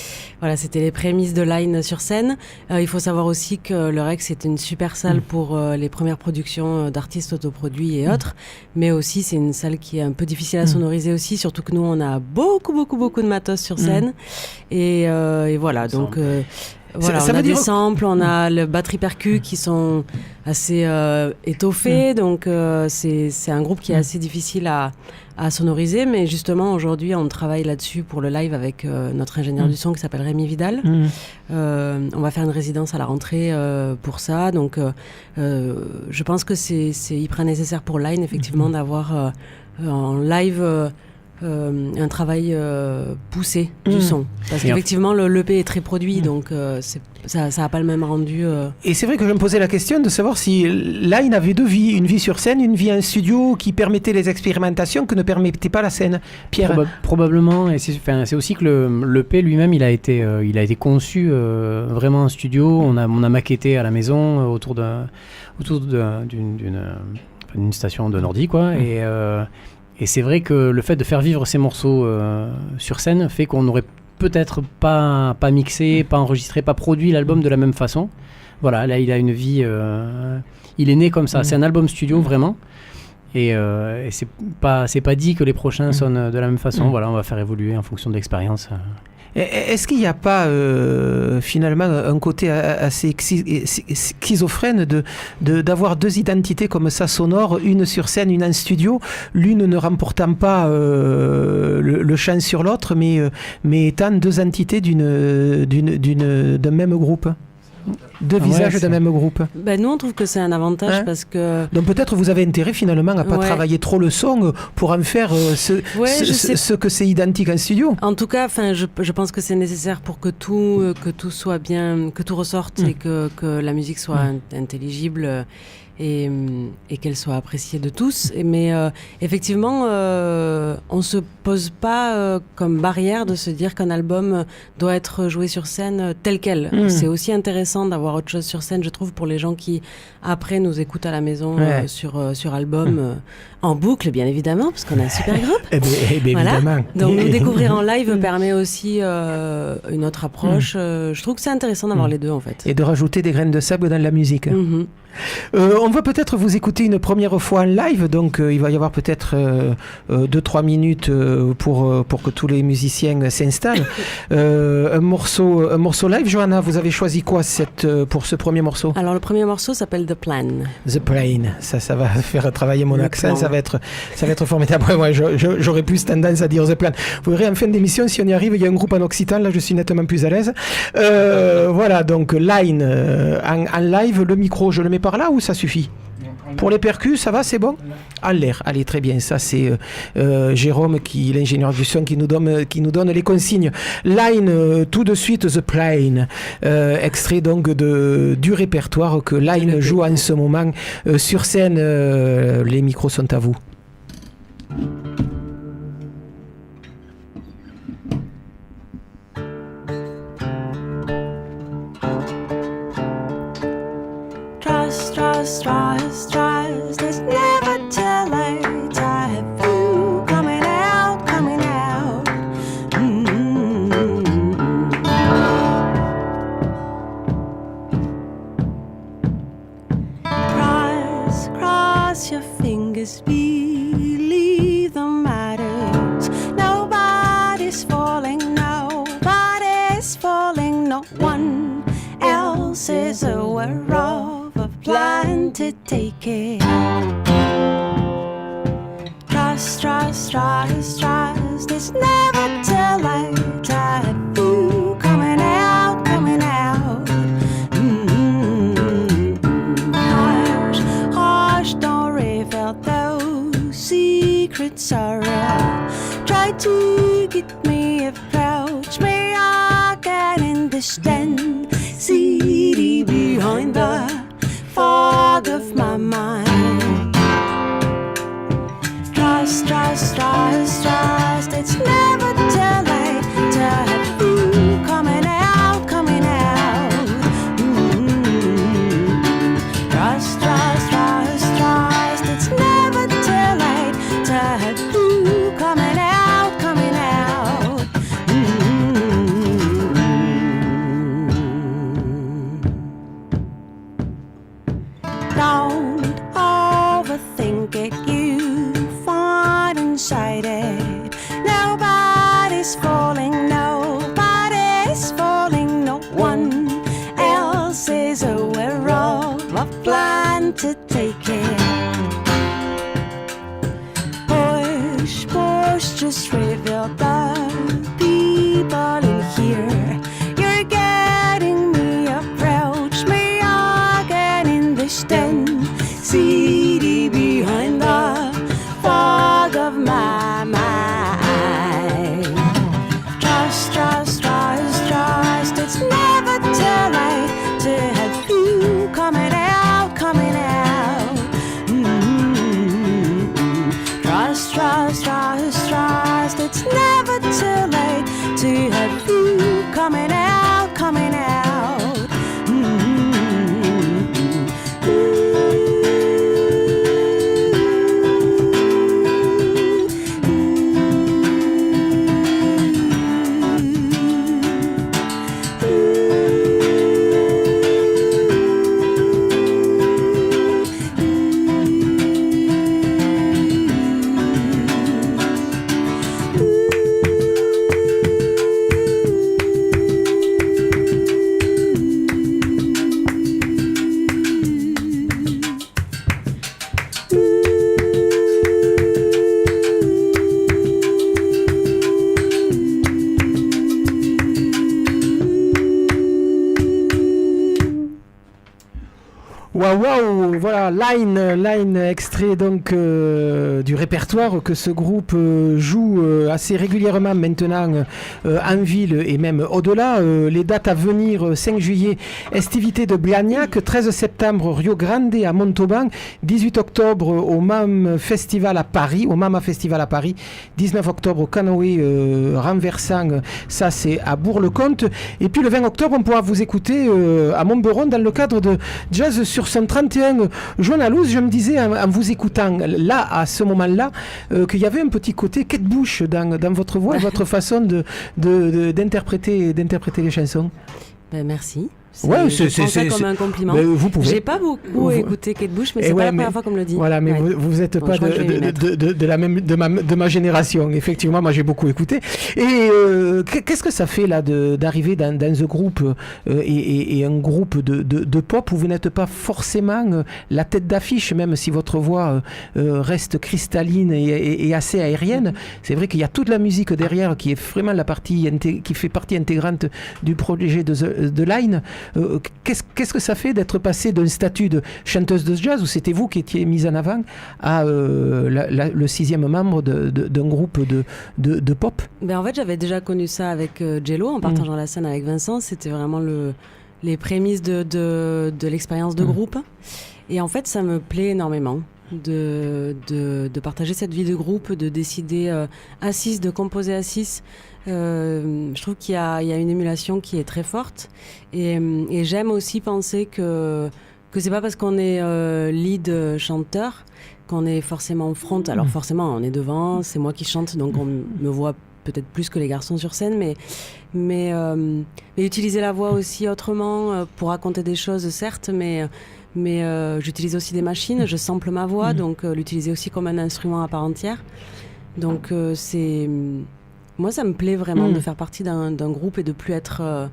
les prémices de Line sur scène. Il faut savoir aussi que le Rex est une super salle pour les premières productions d'artistes autoproduits et autres, mais aussi c'est une salle qui est un peu difficile à sonoriser aussi, surtout que nous on a beaucoup de matos sur scène et voilà, donc... Voilà, on a des samples, on a le batterie percu qui sont assez étoffés, donc c'est un groupe qui est assez difficile à sonoriser, mais justement aujourd'hui on travaille là-dessus pour le live avec notre ingénieur du son qui s'appelle Rémi Vidal. On va faire une résidence à la rentrée pour ça, donc je pense que c'est hyper nécessaire pour Line effectivement d'avoir en live... un travail poussé du son. Parce qu'effectivement, l'EP est très produit, donc ça n'a pas le même rendu. Et c'est vrai que je me posais la question de savoir si Line avait 2 vies, une vie sur scène, une vie en studio qui permettait les expérimentations que ne permettait pas la scène. Pierre Probablement, et c'est aussi que l'EP lui-même, il a été conçu vraiment en studio. On a maquetté à la maison autour d'une station de Nordi, quoi, et c'est vrai que le fait de faire vivre ces morceaux sur scène fait qu'on n'aurait peut-être pas mixé, pas enregistré, pas produit l'album de la même façon. Voilà, là il a une vie... il est né comme ça, c'est un album studio vraiment. Et c'est pas dit que les prochains sonnent de la même façon. Voilà, on va faire évoluer en fonction de l'expérience. Est-ce qu'il n'y a pas finalement un côté assez schizophrène d'avoir 2 identités comme ça sonores, une sur scène, une en studio, l'une ne remportant pas le chant sur l'autre, mais étant 2 entités d'un même groupe? 2 visages d'un même groupe. Nous on trouve que c'est un avantage parce que... Donc peut-être vous avez intérêt finalement à pas travailler trop le son pour en faire ce que c'est identique en studio. En tout cas, je pense que c'est nécessaire pour que tout soit bien, que tout ressorte et que la musique soit intelligible et qu'elle soit appréciée de tous. Mais effectivement, on se pose pas comme barrière de se dire qu'un album doit être joué sur scène tel quel. C'est aussi intéressant d'avoir autre chose sur scène, je trouve, pour les gens qui après nous écoutent à la maison sur album en boucle, bien évidemment, parce qu'on a un super groupe. Voilà. Évidemment. Donc nous découvrir en live permet aussi une autre approche. Je trouve que c'est intéressant d'avoir les deux en fait. Et de rajouter des graines de sable dans la musique. On va peut-être vous écouter une première fois en live, donc il va y avoir peut-être 2-3 minutes pour que tous les musiciens s'installent. Un morceau live. Johanna, vous avez choisi quoi pour ce premier morceau? Alors le premier morceau s'appelle The Plan. The Plan, ça va faire travailler mon accent, ça va être formidable. Ouais, moi j'aurais plus tendance à dire The Plan. Vous verrez en fin d'émission, si on y arrive, il y a un groupe en occitan, là je suis nettement plus à l'aise. Voilà, donc Line en live, le micro je le mets par là ou ça suffit? Pour les percus, ça va, c'est bon? À l'air, allez, très bien. Ça, c'est Jérôme, l'ingénieur du son, qui nous donne les consignes. Line, tout de suite, The Plane. Extrait donc du répertoire que Line joue en ce moment sur scène. Les micros sont à vous. Trust, there's never too late. I have you coming out. Cross your fingers, believe the matters. Nobody's falling, no one else is aware of a plan to take it. Trust, there's never too late. I have you coming out. to take it. Push, push, just reveal the people in here. You're getting me, approach me again in this den. City behind the fog of my mind. Trust, trust, trust, trust. It's never too late to have you coming out, coming out. Trust, trust, trust, trust. It's never too late to have you coming out, coming out. Waouh, voilà, Line extrait donc du répertoire que ce groupe joue assez régulièrement maintenant en ville et même au-delà. Les dates à venir, 5 juillet, estivité de Blagnac, 13 septembre, Rio Grande à Montauban, 18 octobre au Mama Festival à Paris, 19 octobre au Canoë renversant, ça c'est à Bourg-le-Comte, et puis le 20 octobre on pourra vous écouter à Montberon dans le cadre de Jazz sur son 31 juin à Louz. Je me disais en vous écoutant là, à ce moment-là, qu'il y avait un petit côté Kate Bush dans votre voix et votre façon d'interpréter les chansons. Ben, merci. Je prends ça comme un compliment. Vous pouvez. J'ai pas beaucoup écouté Kate Bush, mais c'est pas la première fois qu'on me le dit. Voilà, mais vous êtes pas de ma génération. Effectivement, moi j'ai beaucoup écouté. Et qu'est-ce que ça fait là d'arriver dans un groupe et un groupe de pop où vous n'êtes pas forcément la tête d'affiche, même si votre voix reste cristalline et assez aérienne. C'est vrai qu'il y a toute la musique derrière qui est vraiment qui fait partie intégrante du projet de Line. Qu'est-ce que ça fait d'être passé d'un statut de chanteuse de jazz où c'était vous qui étiez mise en avant à le 6e membre d'un groupe de pop? Ben en fait, j'avais déjà connu ça avec Jello en partageant la scène avec Vincent. C'était vraiment les prémices de l'expérience de groupe. Et en fait, ça me plaît énormément de partager cette vie de groupe, de décider à 6, de composer à 6. Je trouve qu'il y a une émulation qui est très forte et j'aime aussi penser que c'est pas parce qu'on est lead chanteur qu'on est forcément front. Alors forcément on est devant, c'est moi qui chante, donc on me voit peut-être plus que les garçons sur scène, mais utiliser la voix aussi autrement pour raconter des choses, certes, mais j'utilise aussi des machines, je sample ma voix, donc l'utiliser aussi comme un instrument à part entière. Donc moi, ça me plaît vraiment de faire partie d'un groupe et de plus être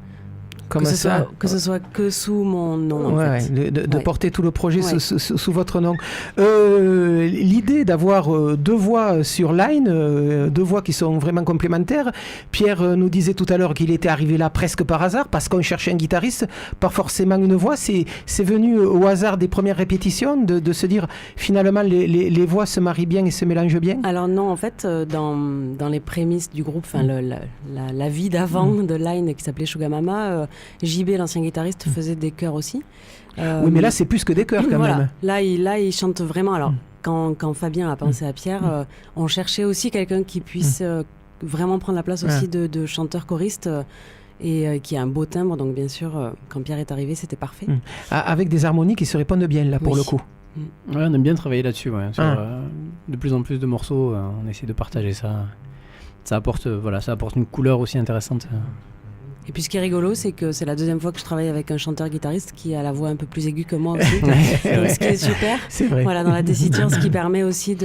que ce soit que sous mon nom. De porter tout le projet sous votre nom. L'idée d'avoir deux voix sur Line, deux voix qui sont vraiment complémentaires. Pierre nous disait tout à l'heure qu'il était arrivé là presque par hasard parce qu'on cherchait un guitariste, pas forcément une voix. C'est venu au hasard des premières répétitions de se dire finalement les voix se marient bien et se mélangent bien. Alors non, en fait, dans les prémices du groupe, la vie d'avant de Line qui s'appelait Sugar Mama, JB, l'ancien guitariste, faisait des chœurs aussi. Oui, mais là, c'est plus que des chœurs quand même. Là, il chante vraiment. Alors, quand Fabien a pensé à Pierre, on cherchait aussi quelqu'un qui puisse vraiment prendre la place aussi de chanteur choriste et qui a un beau timbre. Donc, bien sûr, quand Pierre est arrivé, c'était parfait. Avec des harmonies qui se répondent bien, là, pour le coup. Ouais, on aime bien travailler là-dessus. De plus en plus de morceaux, on essaie de partager ça. Ça apporte une couleur aussi intéressante. Et puis ce qui est rigolo, c'est que c'est la deuxième fois que je travaille avec un chanteur-guitariste qui a la voix un peu plus aiguë que moi aussi. Donc, ce qui est super. C'est vrai. Voilà, dans la tessiture, ce qui permet aussi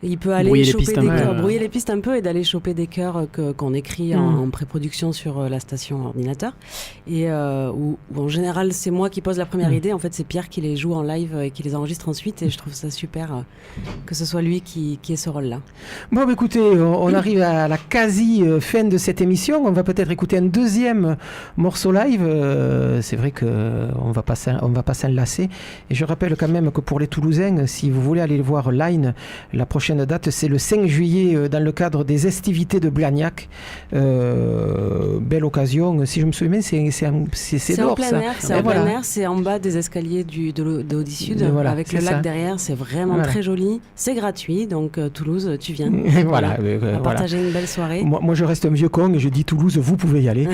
Il peut aller brouiller les choper pistes des un peu. chœurs, brouiller les pistes un peu et d'aller choper des chœurs qu'on écrit en pré-production sur la station ordinateur. Et où en général, c'est moi qui pose la première idée. En fait, c'est Pierre qui les joue en live et qui les enregistre ensuite. Et je trouve ça super que ce soit lui qui ait ce rôle-là. Bon, écoutez, on arrive à la quasi-fin de cette émission. On va peut-être écouter un deuxième morceau live. C'est vrai qu'on va pas s'enlacer. Et je rappelle quand même que pour les Toulousains, si vous voulez aller voir Line, la prochaine date, c'est le 5 juillet dans le cadre des estivités de Blagnac. Belle occasion. Si je me souviens, c'est en dehors, plein ça. air. C'est en plein air. C'est en bas des escaliers de Audi-Sud, avec le lac derrière. C'est vraiment très joli. C'est gratuit. Donc Toulouse, tu viens. Voilà. On va partager une belle soirée. Moi, je reste un vieux con et je dis Toulouse, vous pouvez y aller.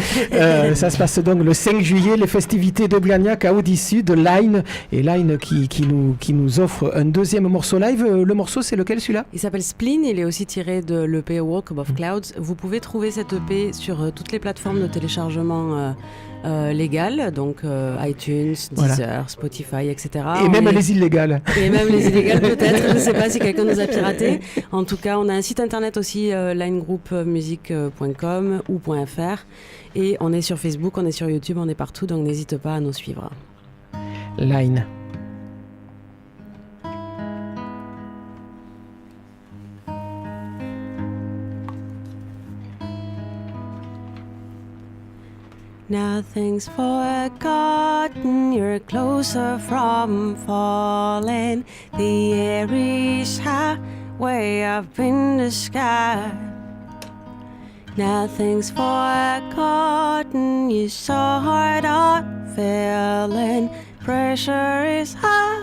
Ça se passe donc le 5 juillet, les festivités de Blagnac à Audi-Sud, Line. Et Line qui nous offre un deuxième morceau live. Le morceau, c'est lequel, celui-là ? Il s'appelle Spleen, il est aussi tiré de l'EP Walk Above Clouds. Vous pouvez trouver cette EP sur toutes les plateformes de téléchargement légales, donc iTunes, Deezer, Spotify, etc. Et même les illégales. Et même les illégales peut-être, je ne sais pas si quelqu'un nous a piraté. En tout cas, on a un site internet aussi, linegroupmusic.com ou .fr. Et on est sur Facebook, on est sur YouTube, on est partout, donc n'hésite pas à nous suivre. Line. Nothing's forgotten, you're closer from falling. The air is high, way up in the sky. Nothing's forgotten, you saw hard on feeling. Pressure is high,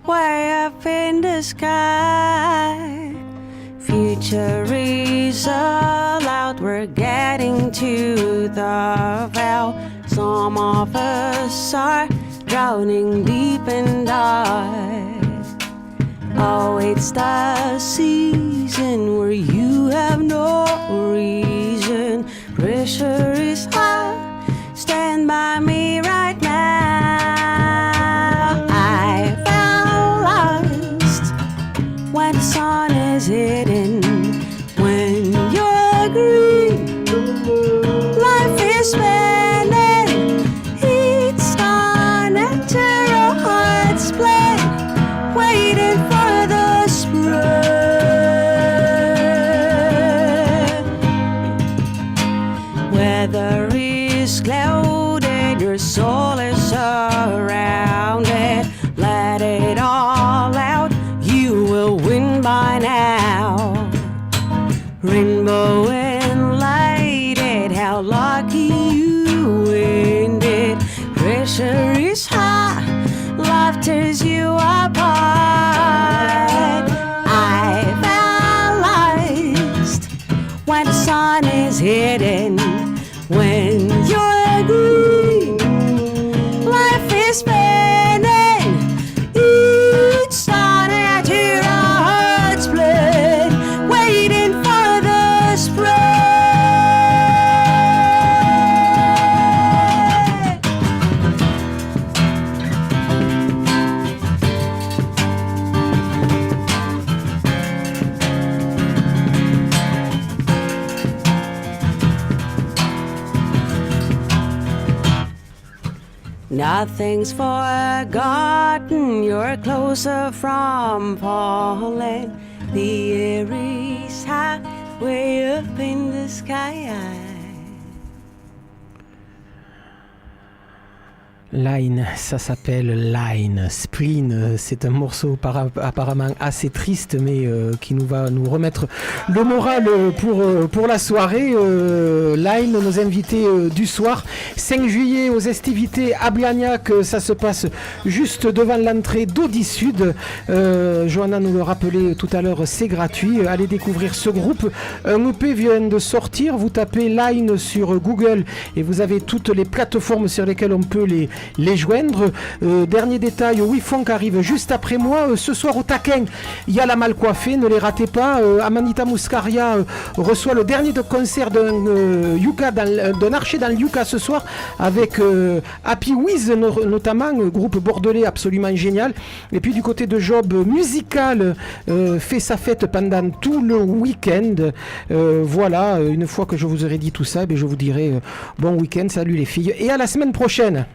way up in the sky. Future is allowed, we're getting to the veil. Some of us are drowning deep in dark. Oh, it's the season where you have no reason. Pressure is high, stand by me right now. I felt lost when the sun is hidden. When you're green, life is spinning. It's on after our hearts play, waiting for the spring. Weather is clouded, your soul is surrounded. Let it all out, you will win by now. Rainbow and lighted, how lucky you ended. Pressure is high, love tears you apart. I felt lost when the sun is hidden. When you're green, life is spinning. Each sun at your heart's blood, waiting for the spring. Nothing's forgotten, you're closer from falling. The air is high, way up in the sky. Line, ça s'appelle Line. Spleen, c'est un morceau apparemment assez triste, mais qui va nous remettre le moral pour la soirée. Line, nos invités du soir. 5 juillet aux estivités à Blagnac, ça se passe juste devant l'entrée d'Audi-Sud. Johanna nous le rappelait tout à l'heure, c'est gratuit. Allez découvrir ce groupe. Un EP vient de sortir. Vous tapez Line sur Google et vous avez toutes les plateformes sur lesquelles on peut les les joindre. Dernier détail, oui, Funk arrive juste après moi. Ce soir au Taquin, il y a la mal coiffée, ne les ratez pas. Amanita Muscaria reçoit le dernier concert d'un archer dans le Yucca ce soir avec Happy Wiz notamment, groupe bordelais absolument génial. Et puis du côté de Job, Musical fait sa fête pendant tout le week-end. Voilà, une fois que je vous aurai dit tout ça, je vous dirai bon week-end, salut les filles et à la semaine prochaine.